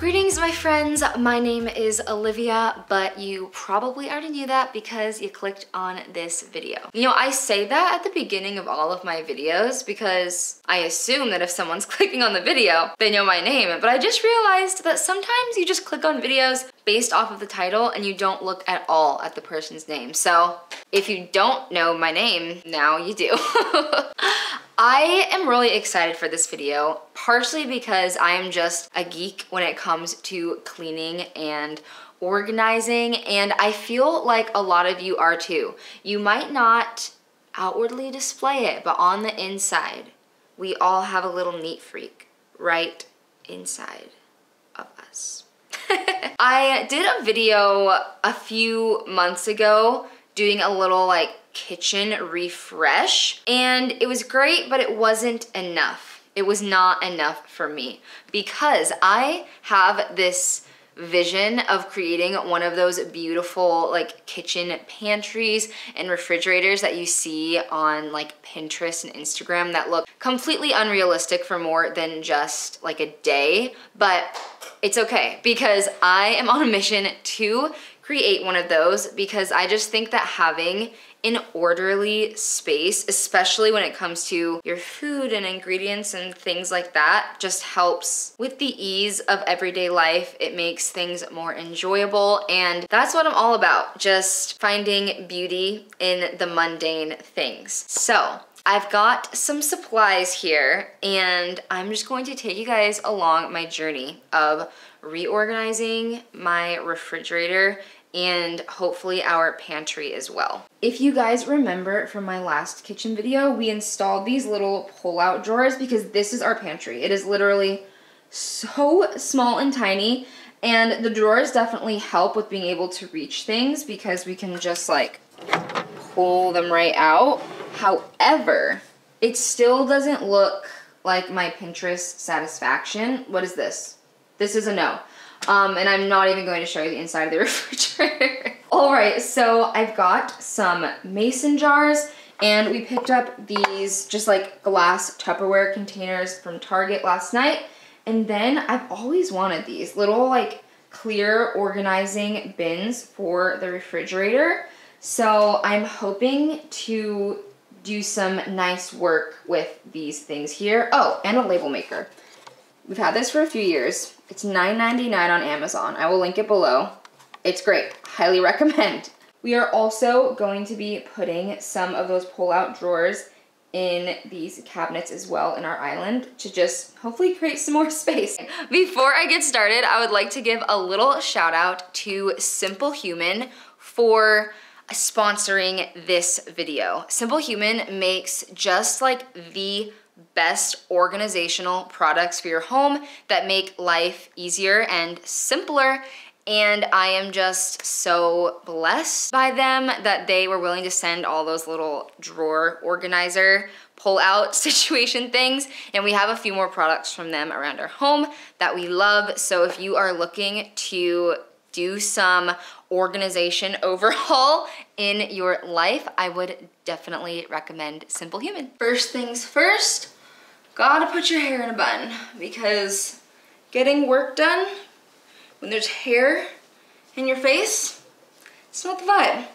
Greetings, my friends. My name is Olivia, but you probably already knew that because you clicked on this video. You know, I say that at the beginning of all of my videos because I assume that if someone's clicking on the video, they know my name. But I just realized that sometimes you just click on videos based off of the title and you don't look at all at the person's name. So if you don't know my name, now you do. I am really excited for this video, partially because I am just a geek when it comes to cleaning and organizing, and I feel like a lot of you are too. You might not outwardly display it, but on the inside, we all have a little neat freak right inside of us. I did a video a few months ago doing a little like kitchen refresh, and it was great, but it wasn't enough. It was not enough for me because I have this vision of creating one of those beautiful like kitchen pantries and refrigerators that you see on like Pinterest and Instagram that look completely unrealistic for more than just like a day, but it's okay because I am on a mission to create one of those because I just think that having an orderly space, especially when it comes to your food and ingredients and things like that, just helps with the ease of everyday life. It makes things more enjoyable, and that's what I'm all about, just finding beauty in the mundane things. So I've got some supplies here, and I'm just going to take you guys along my journey of reorganizing my refrigerator and hopefully our pantry as well. If you guys remember from my last kitchen video, we installed these little pull-out drawers because this is our pantry. It is literally so small and tiny, and the drawers definitely help with being able to reach things because we can just like pull them right out. However, it still doesn't look like my Pinterest satisfaction. What is this? This is a no. And I'm not even going to show you the inside of the refrigerator. All right, so I've got some mason jars, and we picked up these just like glass Tupperware containers from Target last night. And then I've always wanted these little like clear organizing bins for the refrigerator. So I'm hoping to do some nice work with these things here. Oh, and a label maker. We've had this for a few years. It's $9.99 on Amazon. I will link it below. It's great. Highly recommend. We are also going to be putting some of those pull-out drawers in these cabinets as well in our island to just hopefully create some more space. Before I get started, I would like to give a little shout out to Simple Human for sponsoring this video. Simple Human makes just like the best organizational products for your home that make life easier and simpler, and I am just so blessed by them that they were willing to send all those little drawer organizer pull-out situation things, and we have a few more products from them around our home that we love. So if you are looking to do some organization overhaul in your life, I would definitely recommend Simple Human. First things first, gotta put your hair in a bun because getting work done when there's hair in your face, it's not the vibe.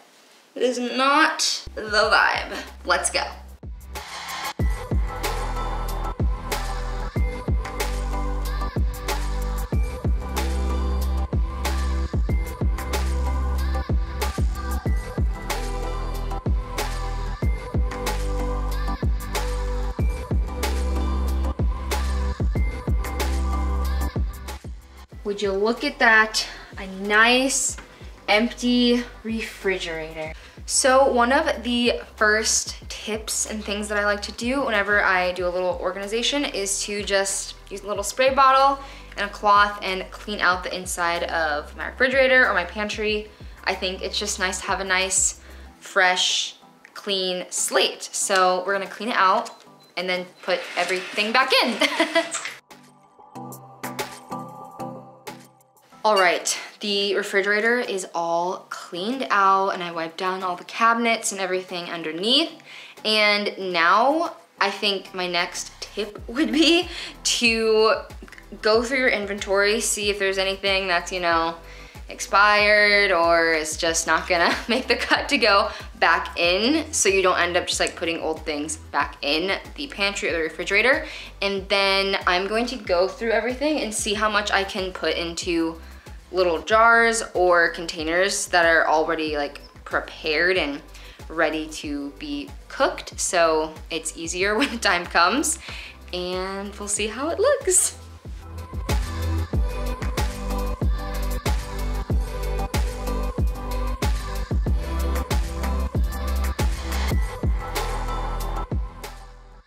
It is not the vibe. Let's go. Would you look at that, a nice empty refrigerator. So one of the first tips and things that I like to do whenever I do a little organization is to just use a little spray bottle and a cloth and clean out the inside of my refrigerator or my pantry. I think it's just nice to have a nice, fresh, clean slate. So we're gonna clean it out and then put everything back in. All right, the refrigerator is all cleaned out and I wiped down all the cabinets and everything underneath. And now I think my next tip would be to go through your inventory, see if there's anything that's, you know, expired or is just not gonna make the cut to go back in, so you don't end up just like putting old things back in the pantry or the refrigerator. And then I'm going to go through everything and see how much I can put into little jars or containers that are already like prepared and ready to be cooked, so it's easier when the time comes, and we'll see how it looks.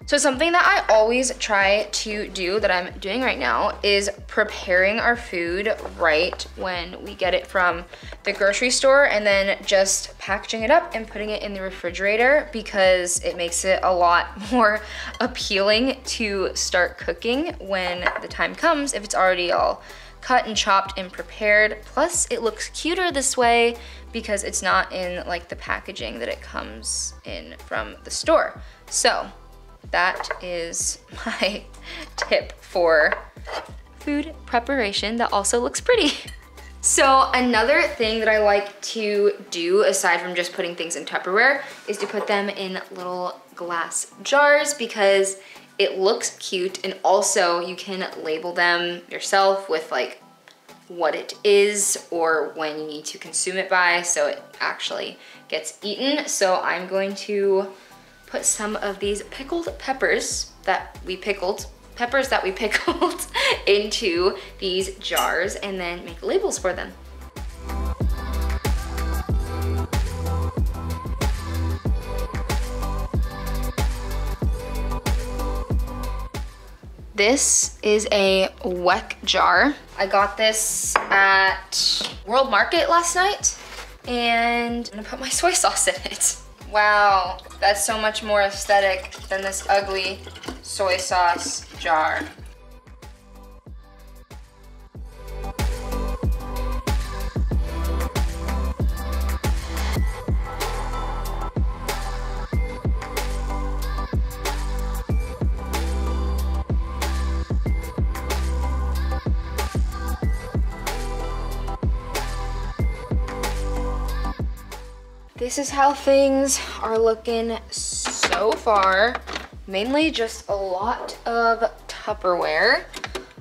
So something that I always try to do, that I'm doing right now, is preparing our food right when we get it from the grocery store, and then just packaging it up and putting it in the refrigerator, because it makes it a lot more appealing to start cooking when the time comes, if it's already all cut and chopped and prepared. Plus it looks cuter this way because it's not in like the packaging that it comes in from the store. So that is my tip for food preparation that also looks pretty. So another thing that I like to do, aside from just putting things in Tupperware, is to put them in little glass jars, because it looks cute, and also you can label them yourself with like what it is or when you need to consume it by, so it actually gets eaten. So I'm going to put some of these pickled peppers that we pickled into these jars, and then make labels for them. This is a Weck jar. I got this at World Market last night, and I'm gonna put my soy sauce in it. Wow, that's so much more aesthetic than this ugly soy sauce jar. This is how things are looking so far. Mainly just a lot of Tupperware,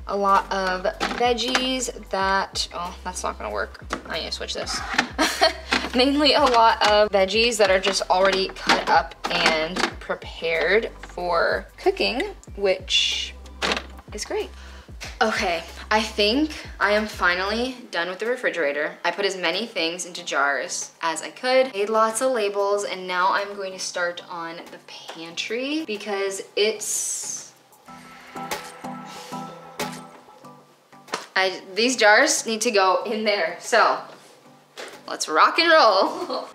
a lot of veggies that, oh, that's not gonna work. I need to switch this. Mainly a lot of veggies that are just already cut up and prepared for cooking, which is great. Okay, I think I am finally done with the refrigerator. I put as many things into jars as I could, made lots of labels, and now I'm going to start on the pantry, because these jars need to go in there. So let's rock and roll.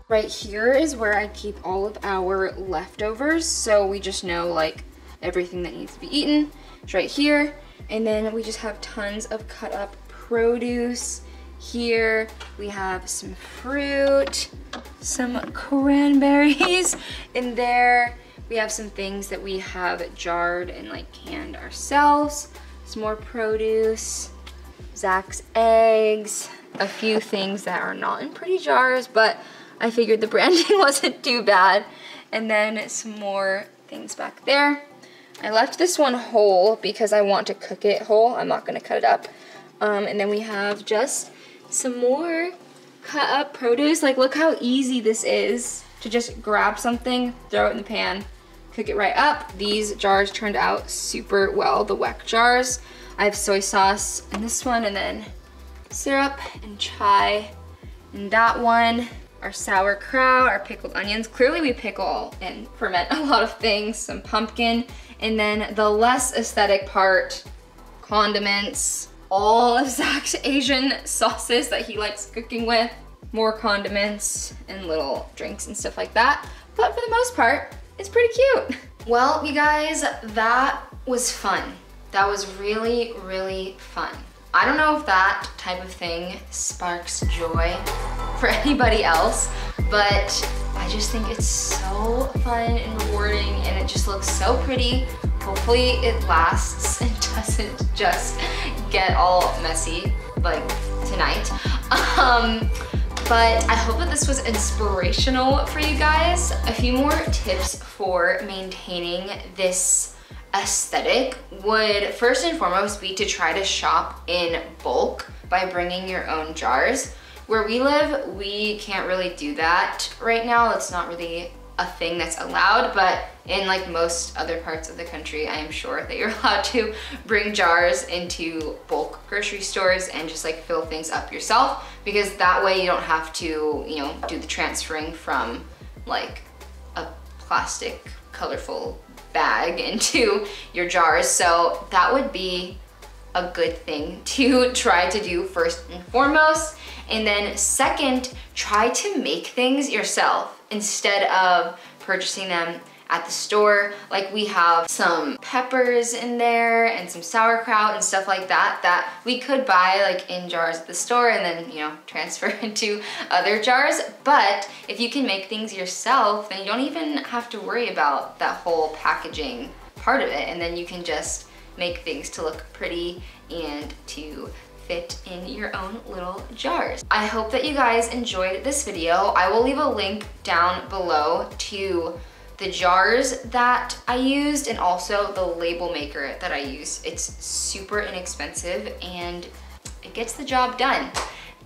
Right here is where I keep all of our leftovers, so we just know like everything that needs to be eaten. It's right here, and then we just have tons of cut up produce. Here we have some fruit, some cranberries. In there we have some things that we have jarred and like canned ourselves. Some more produce, Zach's eggs, a few things that are not in pretty jars, but I figured the branding wasn't too bad. And then some more things back there. I left this one whole because I want to cook it whole. I'm not gonna cut it up. And then we have just some more cut up produce. Like, look how easy this is to just grab something, throw it in the pan, cook it right up. These jars turned out super well, the Weck jars. I have soy sauce in this one, and then syrup and chai in that one. Our sauerkraut, our pickled onions. Clearly we pickle and ferment a lot of things, some pumpkin. And then the less aesthetic part, condiments, all of Zach's Asian sauces that he likes cooking with, more condiments and little drinks and stuff like that. But for the most part, it's pretty cute. Well, you guys, that was fun. That was really, really fun. I don't know if that type of thing sparks joy for anybody else, but I just think it's so fun and rewarding, and it just looks so pretty. Hopefully it lasts and doesn't just get all messy like tonight. But I hope that this was inspirational for you guys. A few more tips for maintaining this aesthetic would first and foremost be to try to shop in bulk by bringing your own jars. Where we live, we can't really do that right now. It's not really a thing that's allowed, but in like most other parts of the country, I am sure that you're allowed to bring jars into bulk grocery stores and just like fill things up yourself, because that way you don't have to, you know, do the transferring from like a plastic colorful bag into your jars. So that would be a good thing to try to do first and foremost. And then second, try to make things yourself instead of purchasing them at the store. Like, we have some peppers in there and some sauerkraut and stuff like that that we could buy like in jars at the store and then, you know, transfer into other jars. But if you can make things yourself, then you don't even have to worry about that whole packaging part of it. And then you can just make things to look pretty and to fit in your own little jars. I hope that you guys enjoyed this video. I will leave a link down below to the jars that I used and also the label maker that I use. It's super inexpensive and it gets the job done.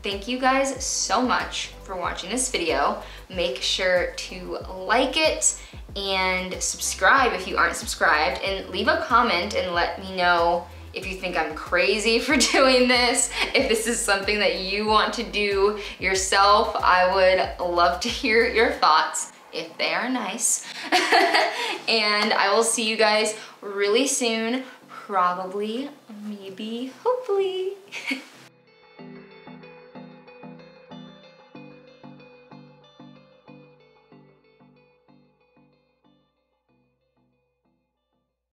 Thank you guys so much for watching this video. Make sure to like it and subscribe if you aren't subscribed, and leave a comment and let me know if you think I'm crazy for doing this, if this is something that you want to do yourself. I would love to hear your thoughts, if they are nice. And I will see you guys really soon, probably, maybe, hopefully.